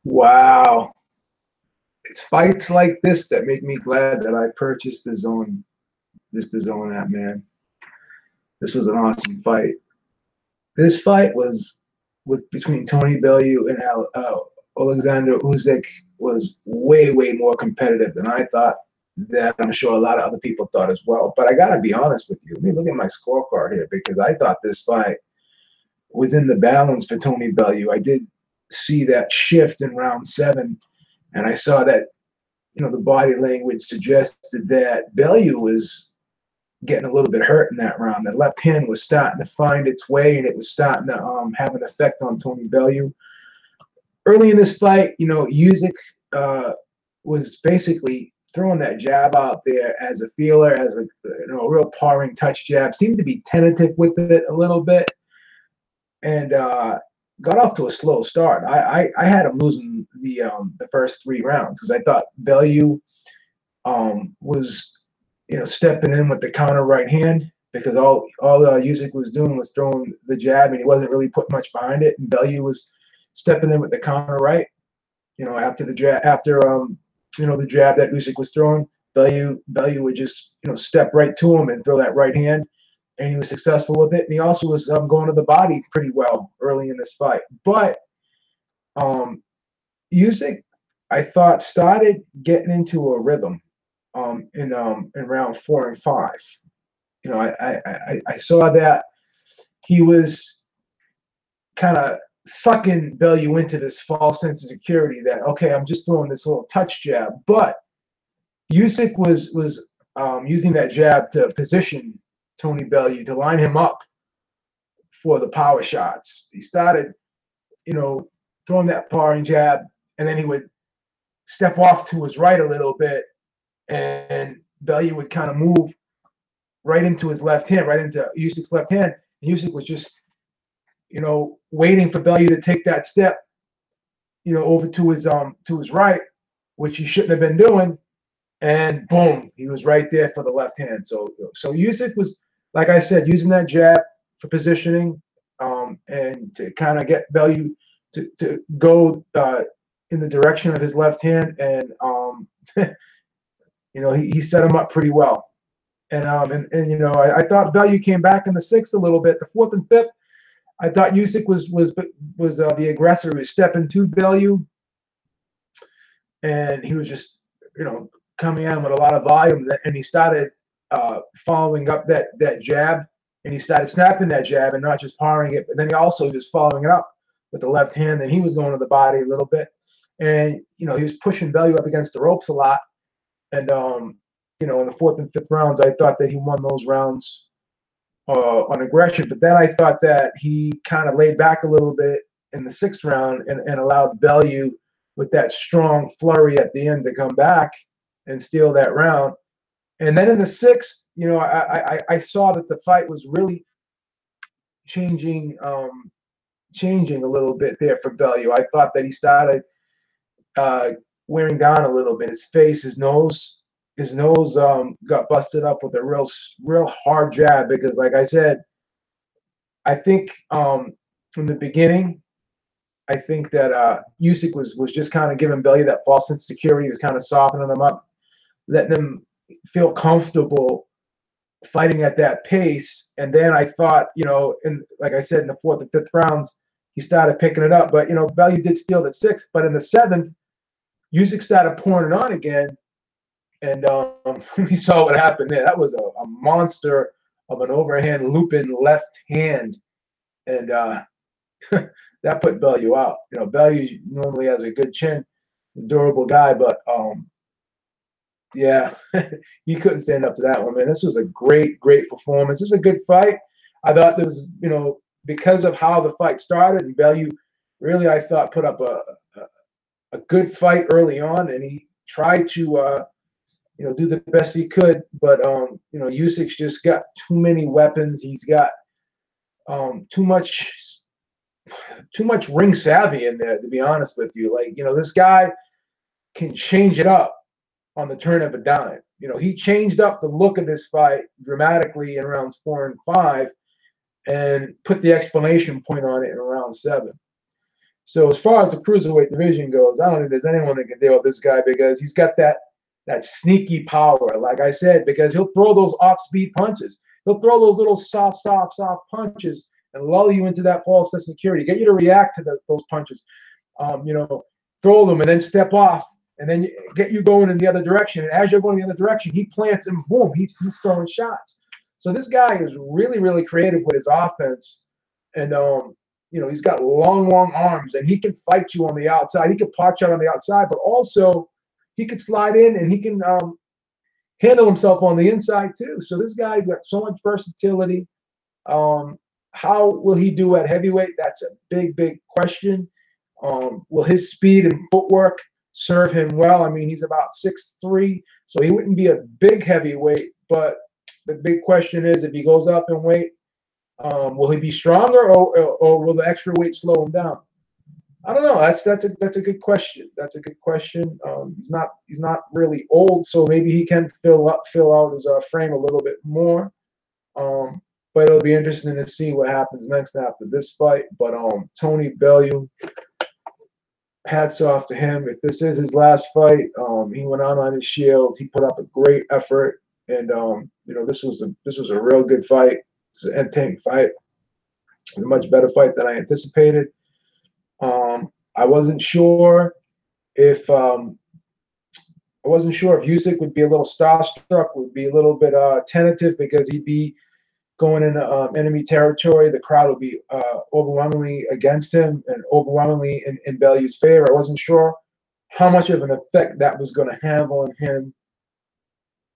Wow. It's fights like this that make me glad that I purchased the Zone app, man. This was an awesome fight. This fight was between Tony Bellew and Oleksandr Usyk was way, way more competitive than I thought. That I'm sure a lot of other people thought as well. But I gotta be honest with you. Let me look at my scorecard here because I thought this fight was in the balance for Tony Bellew. I did see that shift in round 7, and I saw that the body language suggested that Bellew was getting a little bit hurt in that round. The left hand was starting to find its way, and it was starting to have an effect on Tony Bellew. Early in this fight, Usyk was basically throwing that jab out there as a feeler, as a real pawing touch jab. Seemed to be tentative with it a little bit, and got off to a slow start. I had him losing the first 3 rounds because I thought Bellew was stepping in with the counter right hand because all Usyk was doing was throwing the jab and he wasn't really putting much behind it. And Bellew was stepping in with the counter right. After the jab, the jab that Usyk was throwing, Bellew would just step right to him and throw that right hand, and he was successful with it. And he also was going to the body pretty well early in this fight. But Usyk, I thought, started getting into a rhythm in round 4 and 5. I saw that he was kind of sucking Bellew into this false sense of security that, okay, I'm just throwing this little touch jab. But Usyk was using that jab to position Tony Bellew, to line him up for the power shots. He started, throwing that pawing jab, and then he would step off to his right a little bit, and Bellew would kind of move right into his left hand, right into Usyk's left hand. And Usyk was just, waiting for Bellew to take that step, over to his right, which he shouldn't have been doing. And boom, he was right there for the left hand. So Usyk was, like I said, using that jab for positioning, and to kind of get Bellew to go in the direction of his left hand, and he set him up pretty well. And I thought Bellew came back in the 6th a little bit. The 4th and 5th, I thought Usyk was the aggressor who was stepping to Bellew, and he was just coming in with a lot of volume, and he started following up that jab, and he started snapping that jab and not just powering it, but then he also was following it up with the left hand, and he was going to the body a little bit, and he was pushing Bellew up against the ropes a lot, and in the 4th and 5th rounds, I thought that he won those rounds on aggression, but then I thought that he kind of laid back a little bit in the 6th round and allowed Bellew with that strong flurry at the end to come back and steal that round. And then in the 6th, I saw that the fight was really changing a little bit there for Bellew. I thought that he started wearing down a little bit. His face, his nose got busted up with a real hard jab because, like I said, I think from the beginning, I think that Usyk was just kind of giving Bellew that false sense of security. He was kind of softening him up, letting him feel comfortable fighting at that pace. And then I thought, like I said, in the 4th and 5th rounds, he started picking it up. But, Bellew did steal the 6th. But in the 7th, Usyk started pouring it on again. And we saw what happened there. That was a monster of an overhand looping left hand. And that put Bellew out. Bellew normally has a good chin. He's a durable guy, but yeah, he couldn't stand up to that one, man. This was a great performance. This was a good fight. I thought there was, because of how the fight started, and Bellew really, I thought, put up a good fight early on, and he tried to do the best he could, but Usyk's just got too many weapons. He's got too much ring savvy in there, to be honest with you. Like, this guy can change it up on the turn of a dime. He changed up the look of this fight dramatically in rounds 4 and 5 and put the exclamation point on it in round 7. So as far as the cruiserweight division goes, I don't think there's anyone that can deal with this guy because he's got that sneaky power, like I said, because he'll throw those off-speed punches. He'll throw those little soft punches and lull you into that false sense of security, get you to react to those punches. You know, throw them and then step off and then get you going in the other direction. And as you're going in the other direction, he plants and boom, he's throwing shots. So this guy is really, really creative with his offense. And, you know, he's got long arms and he can fight you on the outside. He can punch out on the outside, but also he can slide in and he can handle himself on the inside too. So this guy's got so much versatility. How will he do at heavyweight? That's a big question. Will his speed and footwork serve him well? I mean, he's about 6'3", so he wouldn't be a big heavyweight, but the big question is if he goes up in weight, will he be stronger or will the extra weight slow him down? I don't know. That's a good question. That's a good question. He's not really old, so maybe he can fill out his frame a little bit more. But it'll be interesting to see what happens next after this fight. But Tony Bellew, hats off to him. If this is his last fight, he went on his shield. He put up a great effort, and you know, this was a real good fight. It's an entertaining fight. A much better fight than I anticipated. I wasn't sure if Usyk would be a little starstruck, would be a little bit tentative because he'd be going into enemy territory. The crowd would be overwhelmingly against him and overwhelmingly in Bellew's favor. I wasn't sure how much of an effect that was going to have on him,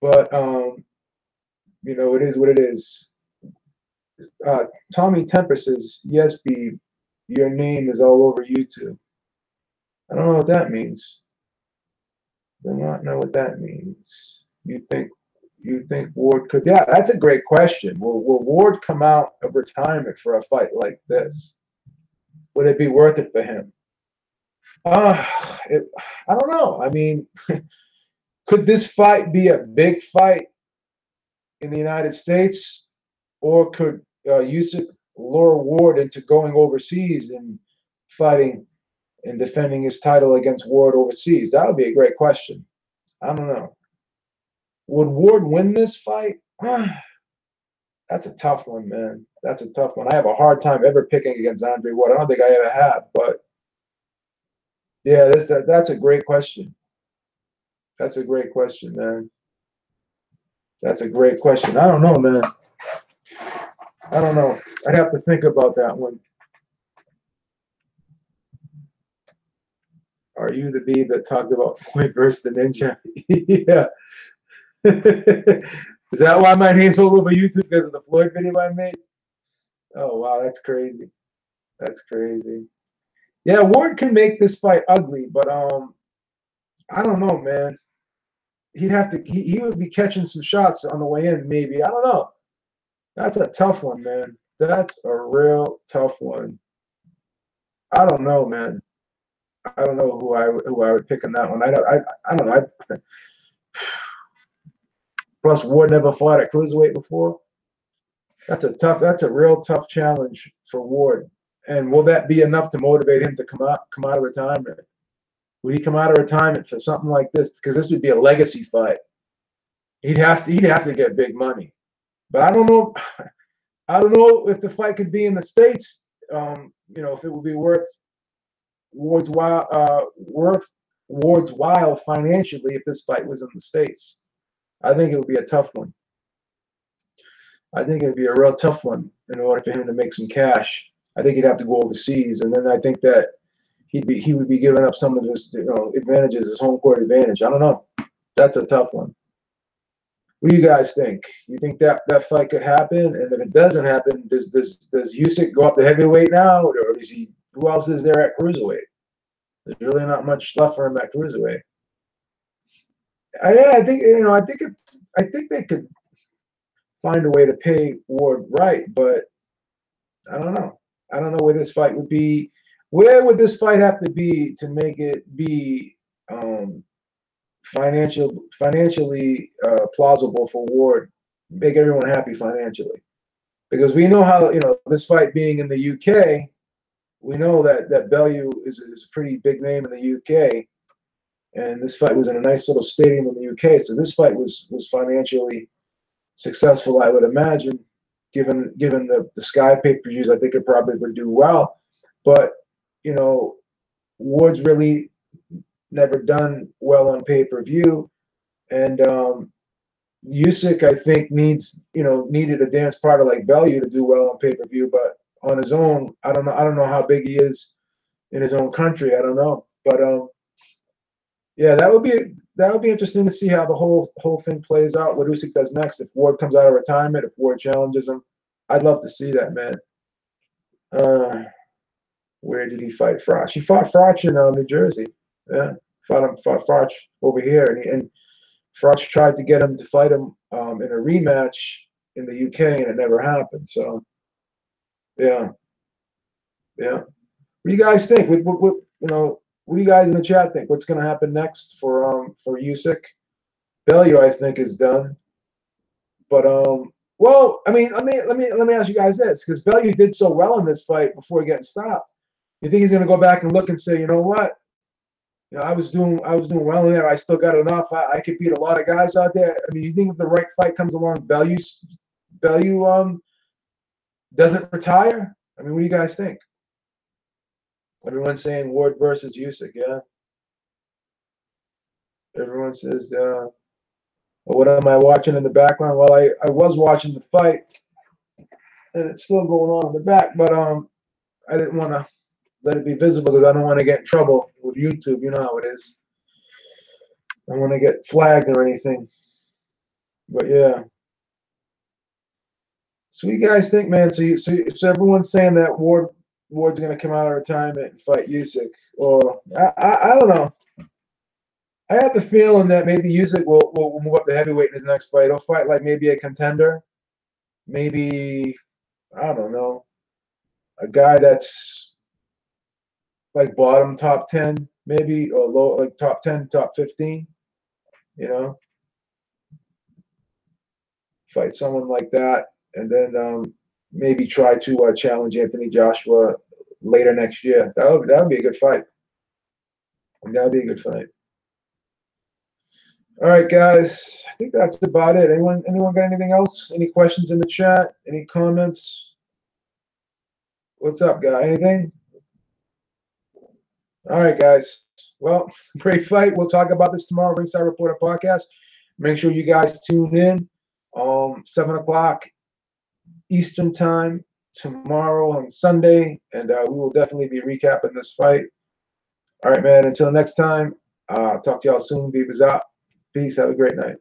but you know, it is what it is. Tommy Temper says, "Yes, B, your name is all over YouTube." I don't know what that means. Do not know what that means. You think Ward could? Yeah, that's a great question. Will Ward come out of retirement for a fight like this? Would it be worth it for him? I don't know. I mean, could this fight be a big fight in the United States, or could Usyk lure Ward into going overseas and fighting and defending his title against Ward overseas? That would be a great question. I don't know. Would Ward win this fight? That's a tough one, man. That's a tough one. I have a hard time ever picking against Andre Ward. I don't think I ever have, but yeah, that's a great question. That's a great question, man. That's a great question. I don't know, man. I don't know. I'd have to think about that one. Are you the bee that talked about Floyd versus the Ninja? Yeah. Is that why my name's all over YouTube, because of the Floyd video I made? Oh, wow, that's crazy. That's crazy. Yeah, Ward can make this fight ugly, but I don't know, man. He'd have to. He would be catching some shots on the way in, maybe. I don't know. That's a tough one, man. That's a real tough one. I don't know, man. I don't know who I would pick on that one. I don't know. Plus, Ward never fought at cruiserweight before. That's a real tough challenge for Ward. And will that be enough to motivate him to come out of retirement? Would he come out of retirement for something like this? Because this would be a legacy fight. He'd have to get big money. But I don't know. I don't know if the fight could be in the States. You know, if it would be worth Ward's while financially if this fight was in the States. I think it would be a tough one. I think it would be a real tough one in order for him to make some cash. I think he'd have to go overseas, and then I think that he would be giving up some of his advantages, his home court advantage. I don't know. That's a tough one. What do you guys think? You think that fight could happen? And if it doesn't happen, does Usyk go up to heavyweight now, or does he? Who else is there at cruiserweight? There's really not much left for him at cruiserweight. Yeah, I think they could find a way to pay Ward right, but I don't know. I don't know where this fight would be. Where would this fight have to be to make it be financially plausible for Ward, make everyone happy financially? Because we know how this fight being in the UK we know that Bellew is a pretty big name in the UK, and this fight was in a nice little stadium in the UK. So this fight was financially successful, I would imagine, given the Sky pay-per-views. I think it probably would do well, but you know, Ward's really never done well on pay-per-view, and Usyk, I think, needed a dance partner like Bellew to do well on pay-per-view, but on his own, I don't know. I don't know how big he is in his own country. I don't know, but yeah, that would be interesting to see how the whole thing plays out. What Usyk does next, if Ward comes out of retirement, if Ward challenges him, I'd love to see that, man. Where did he fight Froch? He fought Froch in New Jersey. Yeah, fought Froch over here, and Froch tried to get him to fight him in a rematch in the UK, and it never happened. So, yeah, yeah. What do you guys think? What do you guys in the chat think? What's going to happen next for Usyk? Bellew, I think, is done. But well, I mean, let me ask you guys this, because Bellew did so well in this fight before getting stopped. You think he's going to go back and look and say, you know what? You know, I was doing well in there. I still got enough. I could beat a lot of guys out there. I mean, you think if the right fight comes along, Bellew doesn't retire? I mean, what do you guys think? Everyone's saying Ward versus Usyk, yeah. Everyone says, well, what am I watching in the background? Well, I was watching the fight, and it's still going on in the back, but I didn't want to let it be visible because I don't want to get in trouble with YouTube. You know how it is. I don't want to get flagged or anything. But yeah. So what do you guys think, man? So everyone's saying that Ward's going to come out of retirement and fight Usyk, or I don't know. I have the feeling that maybe Usyk will move up to heavyweight in his next fight. He'll fight like maybe a contender, maybe, I don't know, a guy that's like bottom top 10, maybe, or low, like top 10, top 15. You know, fight someone like that, and then maybe try to challenge Anthony Joshua later next year. That would be a good fight. That would be a good fight. All right, guys. I think that's about it. Anyone got anything else? Any questions in the chat? Any comments? What's up, guy? Anything? All right, guys. Well, great fight. We'll talk about this tomorrow. Ringside Reporter podcast. Make sure you guys tune in. 7 o'clock Eastern time tomorrow on Sunday, and we will definitely be recapping this fight. All right, man. Until next time. Talk to y'all soon. Beavers out. Peace. Have a great night.